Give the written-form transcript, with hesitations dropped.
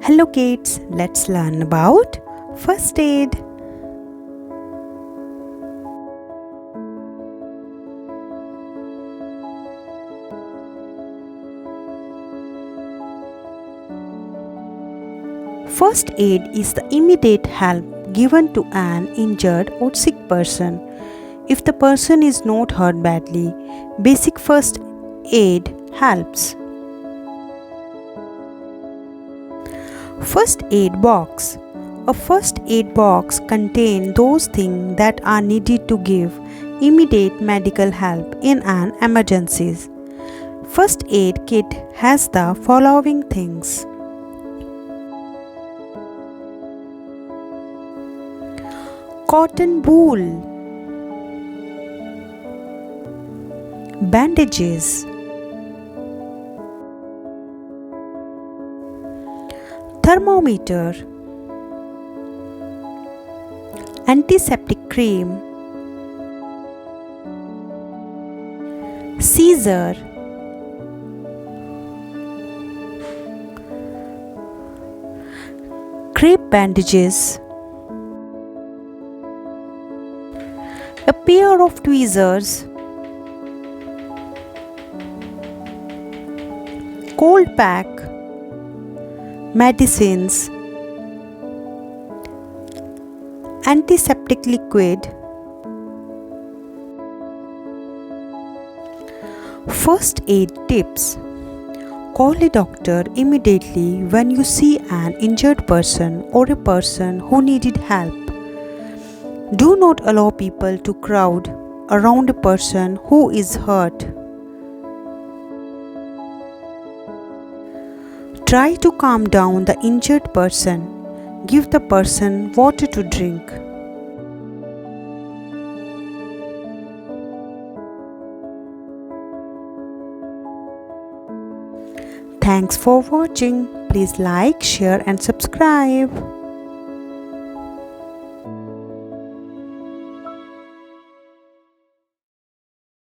Hello kids, let's learn about first aid. First aid is the immediate help given to an injured or sick person. If the person is not hurt badly, basic first aid helps. First aid box. A first aid box contains those things that are needed to give immediate medical help in an emergency. First aid kit has the following things: cotton wool, bandages, thermometer, antiseptic cream, scissor, crepe bandages, a pair of tweezers, cold pack, medicines, antiseptic liquid. First aid tips: call a doctor immediately when you see an injured person or a person who needed help. Do not allow people to crowd around a person who is hurt. Try to calm down the injured person. Give the person water to drink. Thanks for watching. Please like, share and subscribe.